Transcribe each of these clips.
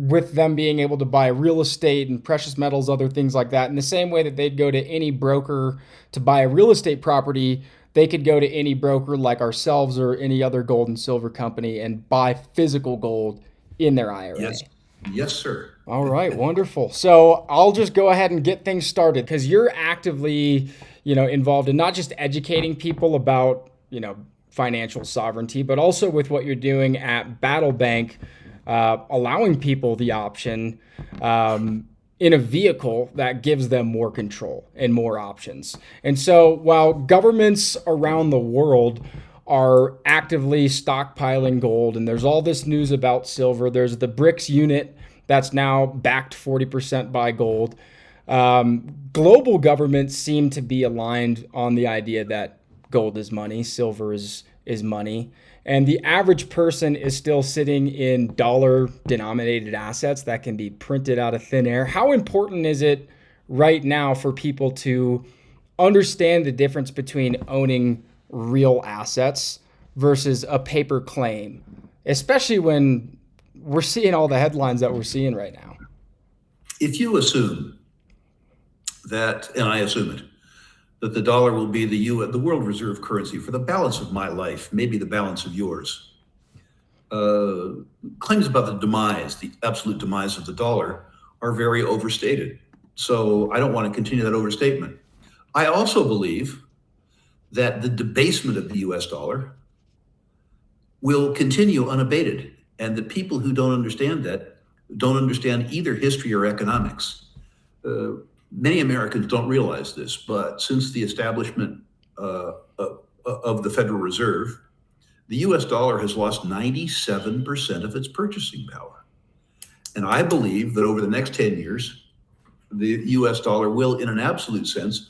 with them being able to buy real estate and precious metals, other things like that. In the same way that they'd go to any broker to buy a real estate property, they could go to any broker like ourselves or any other gold and silver company and buy physical gold in their IRA. Yes. Yes, sir. All right, wonderful. So I'll just go ahead and get things started because you're actively, involved in not just educating people about, financial sovereignty, but also with what you're doing at Battle Bank, allowing people the option in a vehicle that gives them more control and more options. And so while governments around the world are actively stockpiling gold, and there's all this news about silver, there's the BRICS unit that's now backed 40% by gold. Global governments seem to be aligned on the idea that gold is money, silver is money, and the average person is still sitting in dollar denominated assets that can be printed out of thin air. How important is it right now for people to understand the difference between owning real assets versus a paper claim, especially when we're seeing all the headlines that we're seeing right now? If you assume that, and I assume it, that the dollar will be the world reserve currency for the balance of my life, maybe the balance of yours, claims about the absolute demise of the dollar, are very overstated. So I don't want to continue that overstatement. I also believe that the debasement of the US dollar will continue unabated, and that people who don't understand that don't understand either history or economics. Many Americans don't realize this, but since the establishment of the Federal Reserve, the US dollar has lost 97% of its purchasing power. And I believe that over the next 10 years, the US dollar will, in an absolute sense,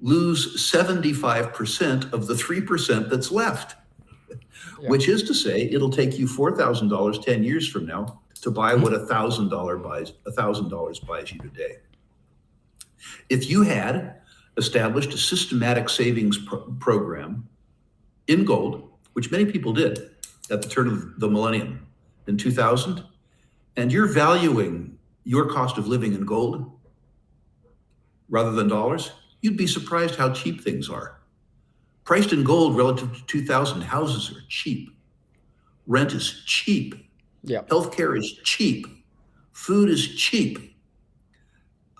lose 75% of the 3% that's left, Yeah. which is to say it'll take you $4,000 10 years from now to buy what $1,000 buys you today. If you had established a systematic savings program in gold, which many people did at the turn of the millennium in 2000, and you're valuing your cost of living in gold rather than dollars, you'd be surprised how cheap things are. Priced in gold relative to 2000, houses are cheap. Rent is cheap. Yeah. Healthcare is cheap. Food is cheap.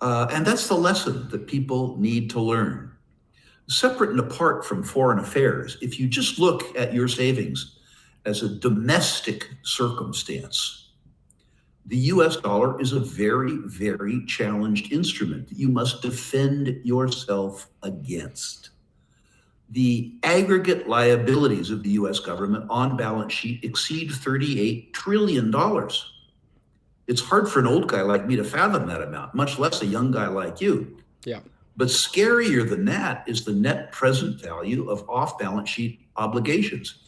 And that's the lesson that people need to learn. Separate and apart from foreign affairs, if you just look at your savings as a domestic circumstance, the US dollar is a very, very challenged instrument that you must defend yourself against. The aggregate liabilities of the US government on balance sheet exceed $38 trillion. It's hard for an old guy like me to fathom that amount, much less a young guy like you. Yeah. But scarier than that is the net present value of off-balance sheet obligations.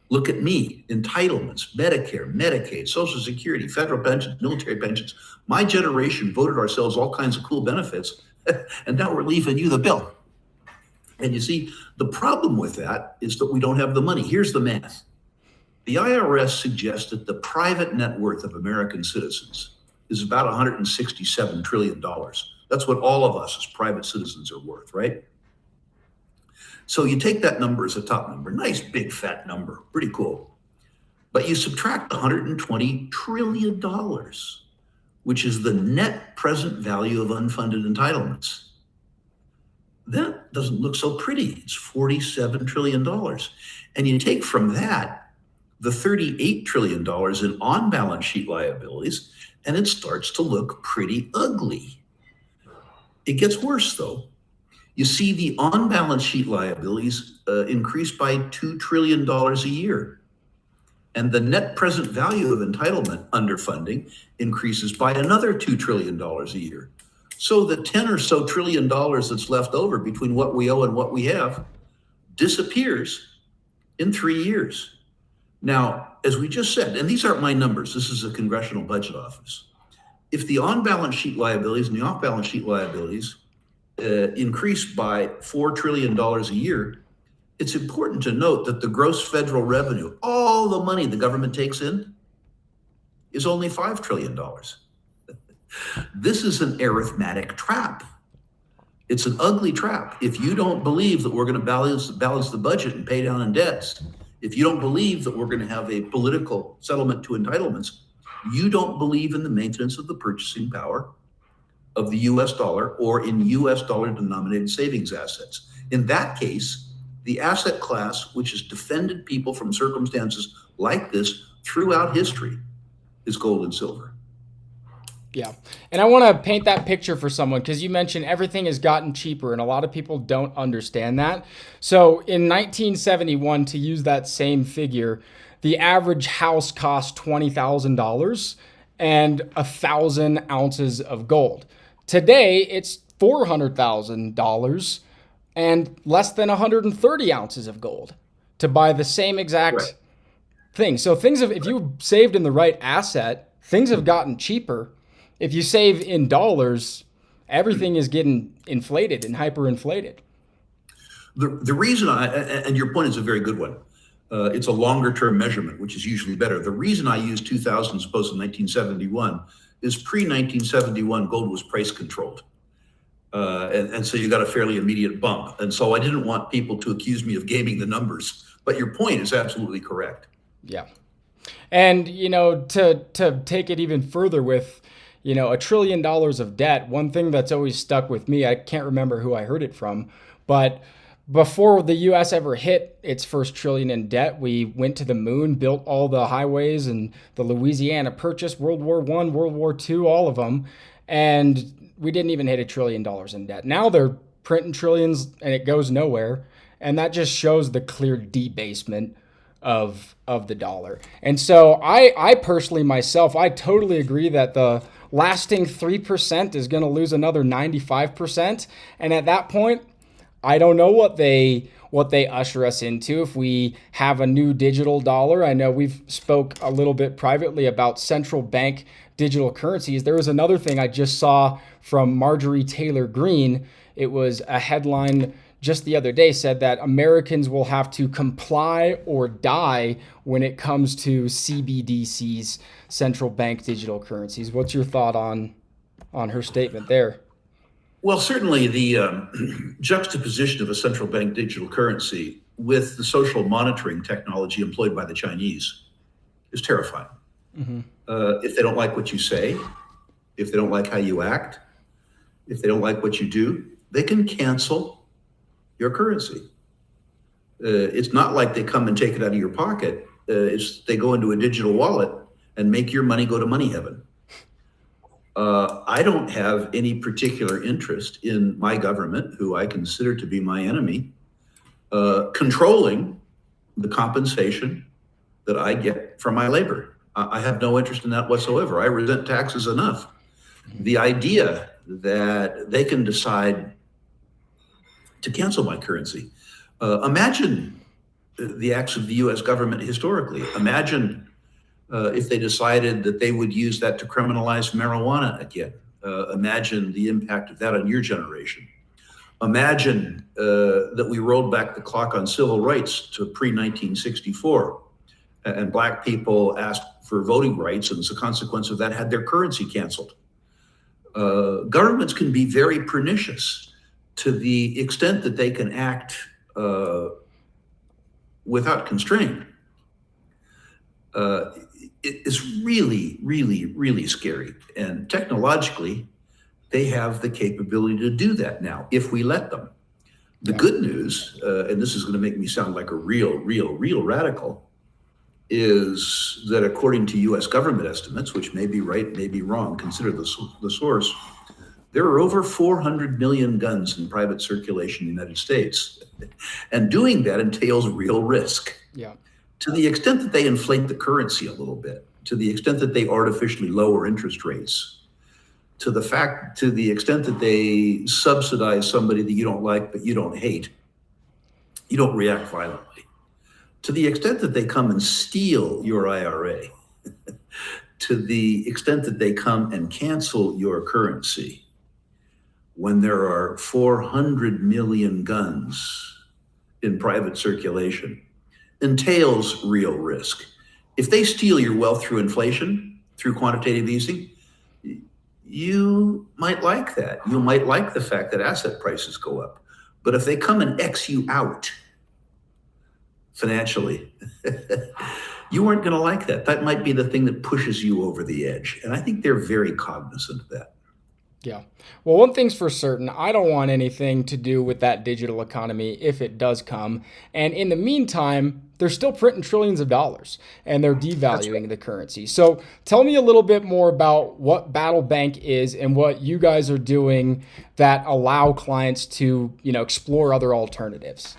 Look at me: entitlements, Medicare, Medicaid, Social Security, federal pensions, military pensions. My generation voted ourselves all kinds of cool benefits, and now we're leaving you the bill. And you see, the problem with that is that we don't have the money. Here's the math. The IRS suggests that the private net worth of American citizens is about $167 trillion. That's what all of us as private citizens are worth, right? So you take that number as a top number, nice big fat number, pretty cool. But you subtract $120 trillion, which is the net present value of unfunded entitlements. That doesn't look so pretty. It's $47 trillion. And you take from that the $38 trillion in on-balance sheet liabilities, and it starts to look pretty ugly. It gets worse, though. You see, the on-balance sheet liabilities increase by $2 trillion a year. And the net present value of entitlement underfunding increases by another $2 trillion a year. So the 10 or so trillion dollars that's left over between what we owe and what we have disappears in 3 years. Now, as we just said, and these aren't my numbers, this is a Congressional Budget Office. If the on-balance sheet liabilities and the off-balance sheet liabilities increase by $4 trillion a year, it's important to note that the gross federal revenue, all the money the government takes in, is only $5 trillion. This is an arithmetic trap. It's an ugly trap. If you don't believe that we're going to balance the budget and pay down in debts, if you don't believe that we're going to have a political settlement to entitlements, you don't believe in the maintenance of the purchasing power of the US dollar or in US dollar denominated savings assets. In that case, the asset class, which has defended people from circumstances like this throughout history, is gold and silver. Yeah. And I want to paint that picture for someone because you mentioned everything has gotten cheaper and a lot of people don't understand that. So in 1971, to use that same figure, the average house cost $20,000 and 1,000 ounces of gold. Today, it's $400,000 and less than 130 ounces of gold to buy the same exact thing. So if you saved in the right asset, things have gotten cheaper. If you save in dollars, everything is getting inflated and hyperinflated. The reason and your point is a very good one. It's a longer term measurement, which is usually better. The reason I use 2000 as opposed to 1971 is pre-1971 gold was price controlled. And so you got a fairly immediate bump. And so I didn't want people to accuse me of gaming the numbers. But your point is absolutely correct. Yeah. And, to take it even further with, $1 trillion of debt, one thing that's always stuck with me, I can't remember who I heard it from, but before the US ever hit its first trillion in debt, we went to the moon, built all the highways and the Louisiana Purchase, World War I, World War II, all of them. And we didn't even hit $1 trillion in debt. Now they're printing trillions and it goes nowhere. And that just shows the clear debasement of the dollar. And so I personally myself, I totally agree that the lasting 3% is going to lose another 95%. And at that point, I don't know what they usher us into if we have a new digital dollar. I know we've spoke a little bit privately about central bank digital currencies. There was another thing I just saw from Marjorie Taylor Greene. It was a headline just the other day said that Americans will have to comply or die when it comes to CBDCs, central bank digital currencies. What's your thought on her statement there? Well, certainly the juxtaposition of a central bank digital currency with the social monitoring technology employed by the Chinese is terrifying. Mm-hmm. If they don't like what you say, if they don't like how you act, if they don't like what you do, they can cancel your currency. It's not like they come and take it out of your pocket. They go into a digital wallet and make your money go to money heaven. I don't have any particular interest in my government, who I consider to be my enemy, controlling the compensation that I get from my labor. I have no interest in that whatsoever. I resent taxes enough. The idea that they can decide to cancel my currency. Imagine the acts of the US government historically. Imagine if they decided that they would use that to criminalize marijuana again. Imagine the impact of that on your generation. Imagine that we rolled back the clock on civil rights to pre-1964 and Black people asked for voting rights, and as a consequence of that had their currency canceled. Governments can be very pernicious to the extent that they can act without constraint. It is really, really, really scary. And technologically, they have the capability to do that now, if we let them. The good news, and this is going to make me sound like a real radical, is that according to US government estimates, which may be right, may be wrong, consider the source, there are over 400 million guns in private circulation in the United States. And doing that entails real risk. Yeah. To the extent that they inflate the currency a little bit, to the extent that they artificially lower interest rates, to the extent that they subsidize somebody that you don't like but you don't hate, you don't react violently. To the extent that they come and steal your IRA, to the extent that they come and cancel your currency, when there are 400 million guns in private circulation, entails real risk. If they steal your wealth through inflation, through quantitative easing, You might like that. You might like the fact that asset prices go up. But if they come and X you out financially, you aren't going to like that. That might be the thing that pushes you over the edge. And I think they're very cognizant of that. Yeah. Well, one thing's for certain, I don't want anything to do with that digital economy if it does come. And in the meantime, they're still printing trillions of dollars and they're That's right. devaluing the currency. So tell me a little bit more about what Battle Bank is and what you guys are doing that allow clients to, explore other alternatives.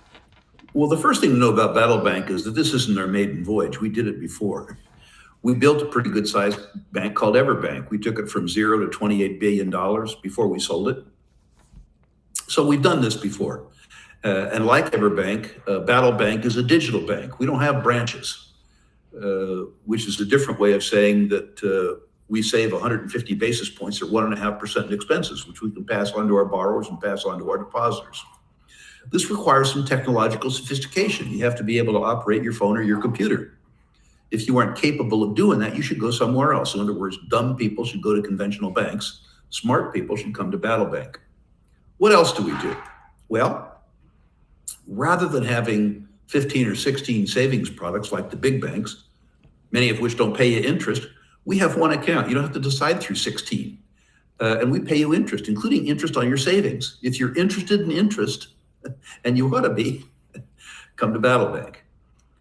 Well, the first thing to know about Battle Bank is that this isn't our maiden voyage. We did it before. We built a pretty good sized bank called Everbank. We took it from zero to $28 billion before we sold it. So we've done this before. And like Everbank, Battle Bank is a digital bank. We don't have branches, which is a different way of saying that we save 150 basis points or 1.5% in expenses, which we can pass on to our borrowers and pass on to our depositors. This requires some technological sophistication. You have to be able to operate your phone or your computer. If you aren't capable of doing that, you should go somewhere else. In other words, dumb people should go to conventional banks. Smart people should come to Battle Bank. What else do we do? Well, rather than having 15 or 16 savings products like the big banks, many of which don't pay you interest, we have one account. You don't have to decide through 16. And we pay you interest, including interest on your savings. If you're interested in interest, and you ought to be, come to Battle Bank.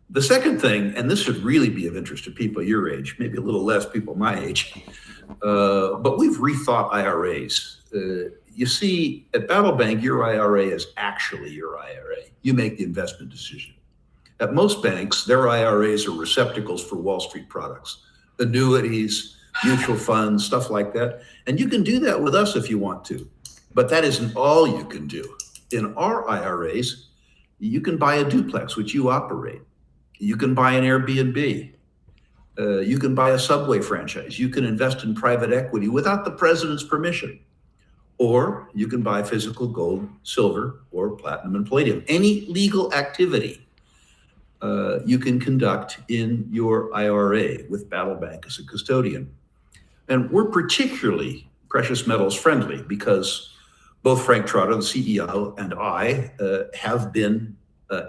The second thing, and this should really be of interest to people your age, maybe a little less people my age, but we've rethought IRAs. You see, at Battle Bank, your IRA is actually your IRA. You make the investment decision. At most banks, their IRAs are receptacles for Wall Street products, annuities, mutual funds, stuff like that. And you can do that with us if you want to, but that isn't all you can do. In our IRAs, you can buy a duplex, which you operate. You can buy an Airbnb. You can buy a Subway franchise. You can invest in private equity without the president's permission. Or you can buy physical gold, silver, or platinum and palladium. Any legal activity you can conduct in your IRA with Battle Bank as a custodian. And we're particularly precious metals friendly because both Frank Trotta, the CEO, and I have been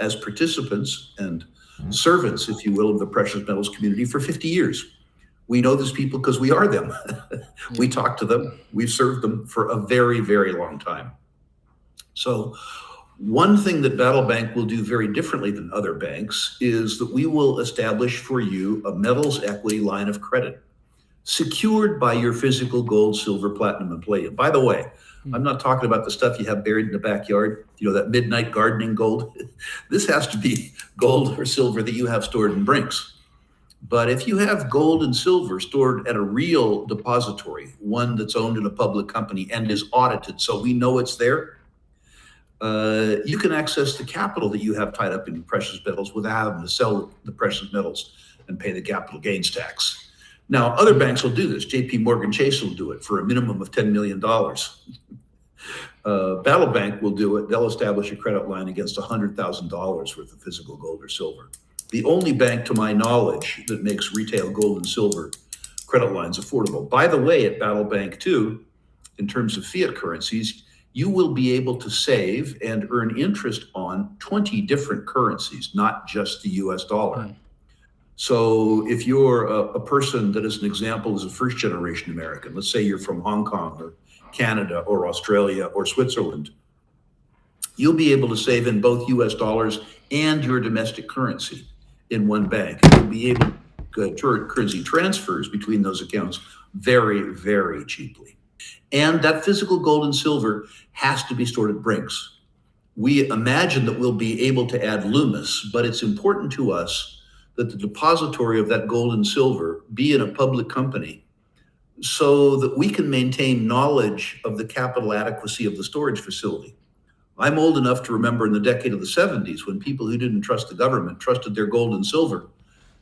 as participants and servants, if you will, of the precious metals community for 50 years. We know these people because we are them. We talk to them. We've served them for a very, very long time. So one thing that Battle Bank will do very differently than other banks is that we will establish for you a metals equity line of credit secured by your physical gold, silver, platinum, and palladium. By the way, I'm not talking about the stuff you have buried in the backyard, that midnight gardening gold. This has to be gold or silver that you have stored in Brinks. But if you have gold and silver stored at a real depository, one that's owned in a public company and is audited, so we know it's there, you can access the capital that you have tied up in precious metals without having to sell the precious metals and pay the capital gains tax. Now, other banks will do this. JP Morgan Chase will do it for a minimum of $10 million. Battle Bank will do it. They'll establish a credit line against $100,000 worth of physical gold or silver. The only bank, to my knowledge, that makes retail gold and silver credit lines affordable. By the way, at Battle Bank, too, in terms of fiat currencies, you will be able to save and earn interest on 20 different currencies, not just the US dollar. So if you're a person that, as an example, is a first generation American, let's say you're from Hong Kong or Canada or Australia or Switzerland, you'll be able to save in both US dollars and your domestic currency in one bank. You'll be able to currency transfers between those accounts very, very cheaply. And that physical gold and silver has to be stored at Brinks. We imagine that we'll be able to add Loomis, but it's important to us that the depository of that gold and silver be in a public company so that we can maintain knowledge of the capital adequacy of the storage facility. I'm old enough to remember in the decade of the 70s when people who didn't trust the government trusted their gold and silver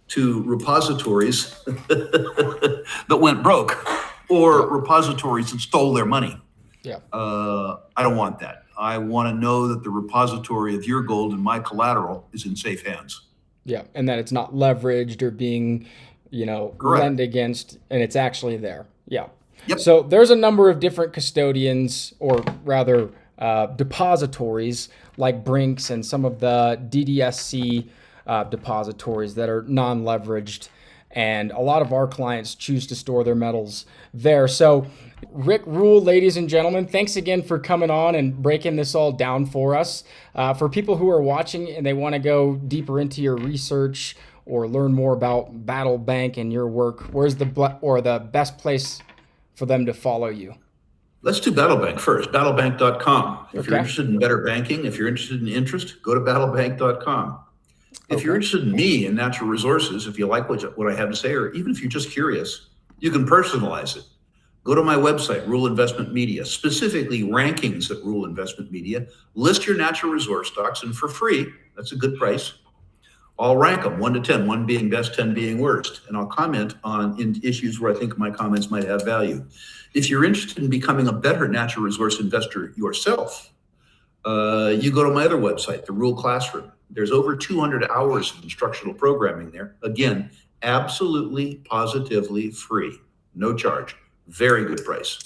to repositories that went broke or repositories that stole their money. Yeah. I don't want that. I want to know that the repository of your gold and my collateral is in safe hands. Yeah. And that it's not leveraged or being, Correct. lent against, and it's actually there. Yeah. Yep. So there's a number of different custodians, or rather depositories, like Brinks and some of the DDSC depositories that are non-leveraged. And a lot of our clients choose to store their metals there. So Rick Rule, ladies and gentlemen, thanks again for coming on and breaking this all down for us. For people who are watching and they want to go deeper into your research or learn more about Battle Bank and your work, where's the best place for them to follow you? Let's do BattleBank first, battlebank.com. If you're Okay. interested in better banking, if you're interested in interest, go to battlebank.com. If you're interested in me and natural resources, if you like what I have to say, or even if you're just curious, you can personalize it. Go to my website, Rule Investment Media, specifically rankings at Rule Investment Media. List your natural resource stocks, and for free, that's a good price. I'll rank them 1 to 10, 1 being best, 10 being worst, and I'll comment on issues where I think my comments might have value. If you're interested in becoming a better natural resource investor yourself, you go to my other website, the Rule Classroom. There's over 200 hours of instructional programming there. Again, absolutely, positively free, no charge. Very good price.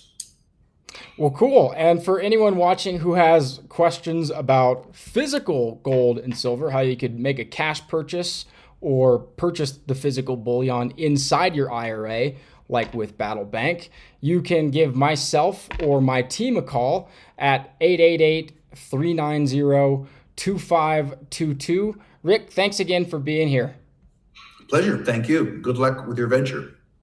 Well, cool. And for anyone watching who has questions about physical gold and silver, how you could make a cash purchase or purchase the physical bullion inside your IRA, like with Battle Bank, you can give myself or my team a call at 888-390-2522. Rick, thanks again for being here. Pleasure. Thank you. Good luck with your venture.